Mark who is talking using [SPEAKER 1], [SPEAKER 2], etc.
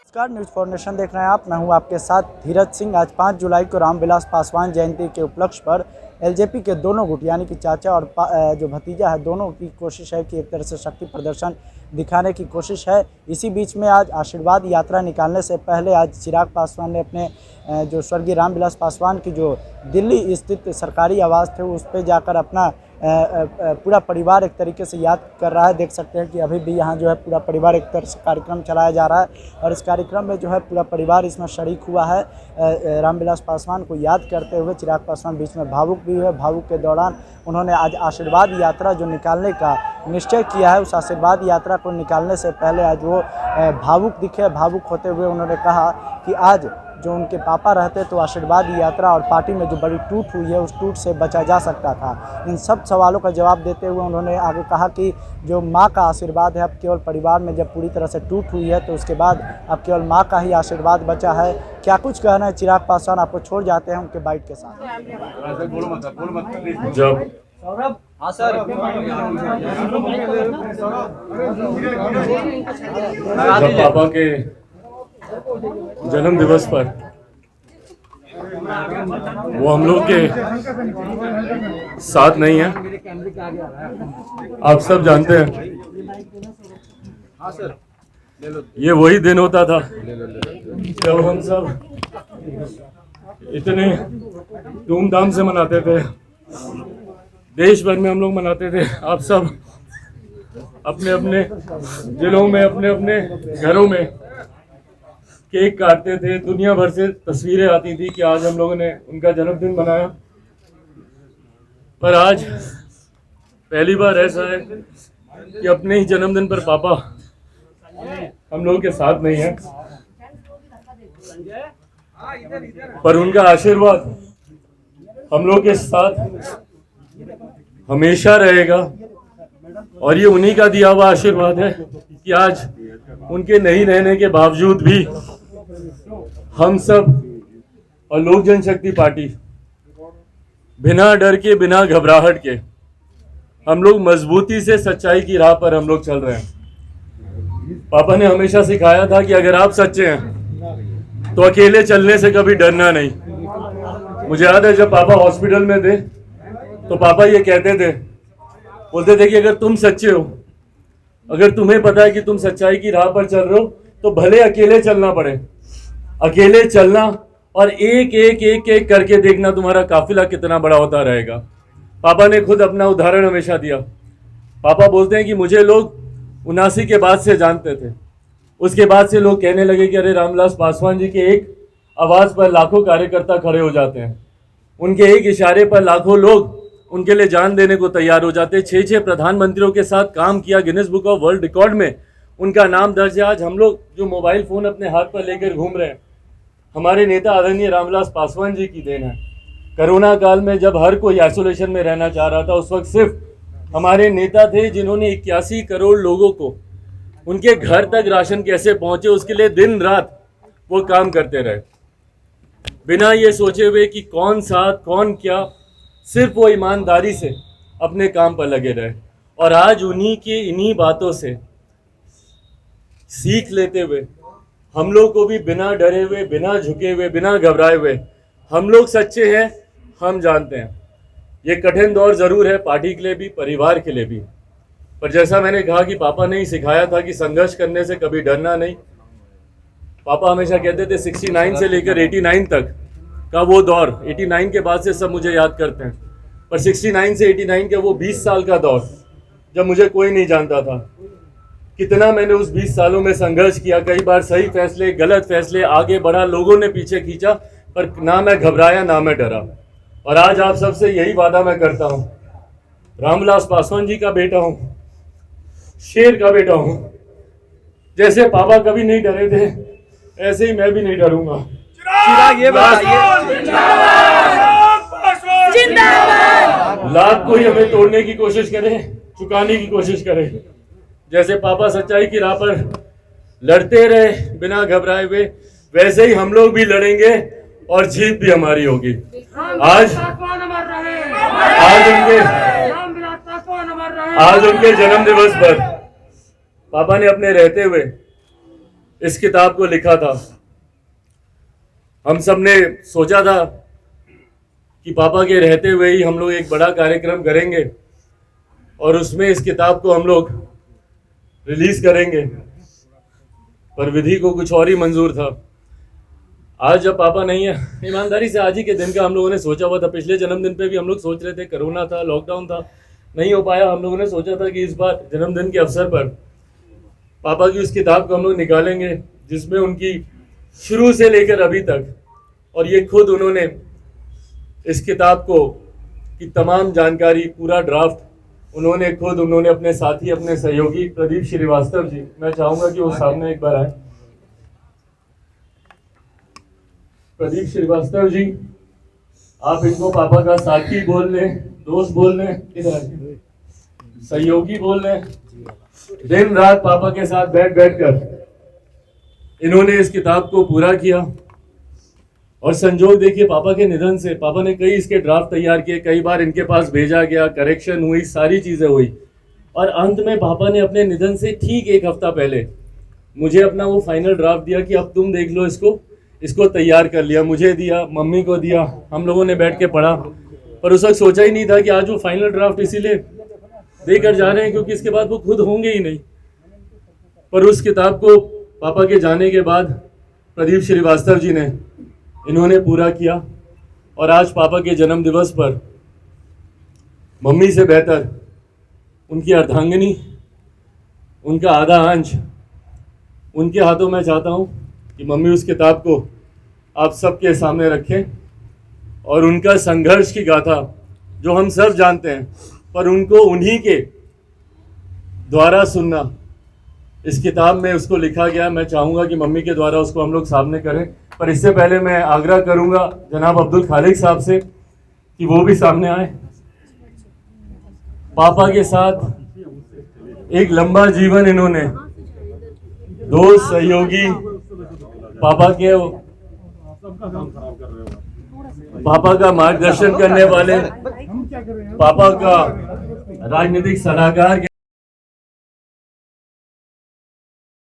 [SPEAKER 1] नमस्कार, news for nation देख रहे हैं आप। मैं हूं आपके साथ धीरज सिंह। आज 5 जुलाई को रामविलास पासवान जयंती के उपलक्ष्य पर एलजेपी के दोनों गुट यानी कि चाचा और जो भतीजा है, दोनों की कोशिश है कि एक तरह से शक्ति प्रदर्शन दिखाने की कोशिश है। इसी बीच में आज आशीर्वाद यात्रा निकालने से पहले आज चिराग पासवान ने अपने जो स्वर्गीय रामविलास पासवान की जो दिल्ली स्थित सरकारी आवास थे उस पर जाकर अपना पूरा परिवार एक तरीके से याद कर रहा है। देख सकते हैं कि अभी भी यहाँ जो है पूरा परिवार एक तरह से कार्यक्रम चलाया जा रहा है और इस कार्यक्रम में जो है पूरा परिवार इसमें शरीक हुआ है। रामविलास पासवान को याद करते हुए चिराग पासवान बीच में भावुक भी हुए। भावुक के दौरान उन्होंने आज आशीर्वाद यात्रा जो निकालने का निश्चय किया है, उस आशीर्वाद यात्रा को निकालने से पहले आज वो भावुक दिखे। भावुक होते हुए उन्होंने कहा कि आज जो उनके पापा रहते तो आशीर्वाद यात्रा और पार्टी में जो बड़ी टूट हुई है उस टूट से बचा जा सकता था। इन सब सवालों का जवाब देते हुए उन्होंने आगे कहा कि जो माँ का आशीर्वाद है अब केवल परिवार में जब पूरी तरह से टूट हुई है तो उसके बाद अब केवल माँ का ही आशीर्वाद बचा है। क्या कुछ कहना है चिराग पासवान, आपको छोड़ जाते हैं उनके बाइट के साथ।
[SPEAKER 2] हाँ सर,
[SPEAKER 3] पापा के जन्म दिवस पर वो हम लोग के साथ नहीं है, आप सब जानते हैं। ये वही दिन होता था जब हम सब इतने धूमधाम से मनाते थे, देश भर में हम लोग मनाते थे। आप सब अपने अपने जिलों में, अपने अपने घरों में केक काटते थे। दुनिया भर से तस्वीरें आती थी कि आज हम लोगों ने उनका जन्मदिन मनाया। पर आज पहली बार ऐसा है कि अपने ही जन्मदिन पर पापा हम लोगों के साथ नहीं है, पर उनका आशीर्वाद हम लोग के साथ हमेशा रहेगा। और ये उन्हीं का दिया हुआ आशीर्वाद है कि आज उनके नहीं रहने के बावजूद भी हम सब और लोक जनशक्ति पार्टी बिना डर के, बिना घबराहट के हम लोग मजबूती से सच्चाई की राह पर हम लोग चल रहे हैं। पापा ने हमेशा सिखाया था कि अगर आप सच्चे हैं तो अकेले चलने से कभी डरना नहीं। मुझे याद है जब पापा हॉस्पिटल में थे तो पापा ये कहते थे, बोलते थे कि अगर तुम सच्चे हो, अगर तुम्हें पता है कि तुम सच्चाई की राह पर चल रहे हो तो भले अकेले चलना पड़े, अकेले चलना और एक एक एक एक करके देखना तुम्हारा काफिला कितना बड़ा होता रहेगा। पापा ने खुद अपना उदाहरण हमेशा दिया। पापा बोलते हैं कि मुझे लोग 79 के बाद से जानते थे, उसके बाद से लोग कहने लगे कि अरे रामविलास पासवान जी के एक आवाज पर लाखों कार्यकर्ता खड़े हो जाते हैं, उनके एक इशारे पर लाखों लोग उनके लिए जान देने को तैयार हो जाते। 6 प्रधानमंत्रियों के साथ काम किया, Guinness book of world record में उनका नाम दर्ज है। आज हम लोग जो मोबाइल फोन अपने हाथ पर लेकर घूम रहे हैं, हमारे नेता आदरणीय रामविलास पासवान जी की देन है। कोरोना काल में जब हर कोई आइसोलेशन में रहना चाह रहा था, उस वक्त सिर्फ हमारे नेता थे जिन्होंने 81 करोड़ लोगों को उनके घर तक राशन कैसे पहुंचे उसके लिए दिन रात वो काम करते रहे, बिना ये सोचे हुए कि कौन साथ कौन क्या, सिर्फ वो ईमानदारी से अपने काम पर लगे रहे। और आज उन्हीं की इन्हीं बातों से सीख लेते हुए हम लोग को भी बिना डरे हुए, बिना झुके हुए, बिना घबराए हुए, हम लोग सच्चे हैं, हम जानते हैं। ये कठिन दौर जरूर है पार्टी के लिए भी, परिवार के लिए भी, पर जैसा मैंने कहा कि पापा ने ही सिखाया था कि संघर्ष करने से कभी डरना नहीं। पापा हमेशा कहते थे 69 से लेकर 89 तक का वो दौर, 89 के बाद से सब मुझे याद करते हैं, पर 69 से 89 का वो 20 साल का दौर जब मुझे कोई नहीं जानता था, कितना मैंने उस 20 सालों में संघर्ष किया। कई बार सही फैसले, गलत फैसले, आगे बढ़ा, लोगों ने पीछे खींचा, पर ना मैं घबराया ना मैं डरा। और आज आप सबसे यही वादा मैं करता हूँ, रामविलास पासवान जी का बेटा हूँ, शेर का बेटा हूँ। जैसे पापा कभी नहीं डरे थे ऐसे ही मैं भी नहीं डरूंगा।
[SPEAKER 2] चिराग ये बताइए,
[SPEAKER 3] लाख कोई हमें तोड़ने की कोशिश करे, चुकाने की कोशिश करे, जैसे पापा सच्चाई की राह पर लड़ते रहे बिना घबराए हुए, वैसे ही हम लोग भी लड़ेंगे और जीत भी हमारी होगी। आज उनके जन्म दिवस पर पापा ने अपने रहते हुए इस किताब को लिखा था। हम सब ने सोचा था कि पापा के रहते हुए ही हम लोग एक बड़ा कार्यक्रम करेंगे और उसमें इस किताब को हम लोग रिलीज करेंगे, पर विधि को कुछ और ही मंजूर था। आज जब पापा नहीं है, ईमानदारी से आज ही के दिन का हम लोगों ने सोचा हुआ था। पिछले जन्मदिन पे भी हम लोग सोच रहे थे, कोरोना था, लॉकडाउन था, नहीं हो पाया। हम लोगों ने सोचा था कि इस बार जन्मदिन के अवसर पर पापा की उस किताब को हम लोग निकालेंगे जिसमें उनकी शुरू से लेकर अभी तक, और ये खुद उन्होंने इस किताब को की तमाम जानकारी, पूरा ड्राफ्ट उन्होंने अपने साथी, अपने सहयोगी प्रदीप श्रीवास्तव जी, मैं चाहूंगा कि वो सामने एक बार आए। प्रदीप श्रीवास्तव जी, आप इनको पापा का साथी बोल लें, दोस्त बोल लें, इधर सहयोगी बोल लें। दिन रात पापा के साथ बैठ कर इन्होंने इस किताब को पूरा किया। और संजोग देखिए, पापा के निधन से पापा ने कई इसके ड्राफ्ट तैयार किए, कई बार इनके पास भेजा गया, करेक्शन हुई, सारी चीजें हुई, और अंत में पापा ने अपने निधन से ठीक एक हफ्ता पहले मुझे अपना वो फाइनल ड्राफ्ट दिया कि अब तुम देख लो, इसको तैयार कर लिया। मुझे दिया, मम्मी को दिया, हम लोगों ने बैठ के पढ़ा। पर उस वक्त सोचा ही नहीं था कि आज वो फाइनल ड्राफ्ट इसीलिए देकर जा रहे हैं क्योंकि इसके बाद वो खुद होंगे ही नहीं। पर उस किताब को पापा के जाने के बाद प्रदीप श्रीवास्तव जी ने इन्होंने पूरा किया। और आज पापा के जन्म दिवस पर मम्मी से बेहतर उनकी अर्धांगिनी, उनका आधा अंश उनके हाथों में चाहता हूँ कि मम्मी उस किताब को आप सबके सामने रखें और उनका संघर्ष की गाथा जो हम सब जानते हैं, पर उनको उन्हीं के द्वारा सुनना इस किताब में उसको लिखा गया। मैं चाहूँगा कि मम्मी के द्वारा उसको हम लोग सामने करें, पर इससे पहले मैं आग्रह करूँगा जनाब अब्दुल खालिक साहब से कि वो भी सामने आए। पापा के साथ एक लंबा जीवन इन्होंने, दो सहयोगी, पापा का मार्गदर्शन करने वाले, पापा का राजनीतिक सलाहकार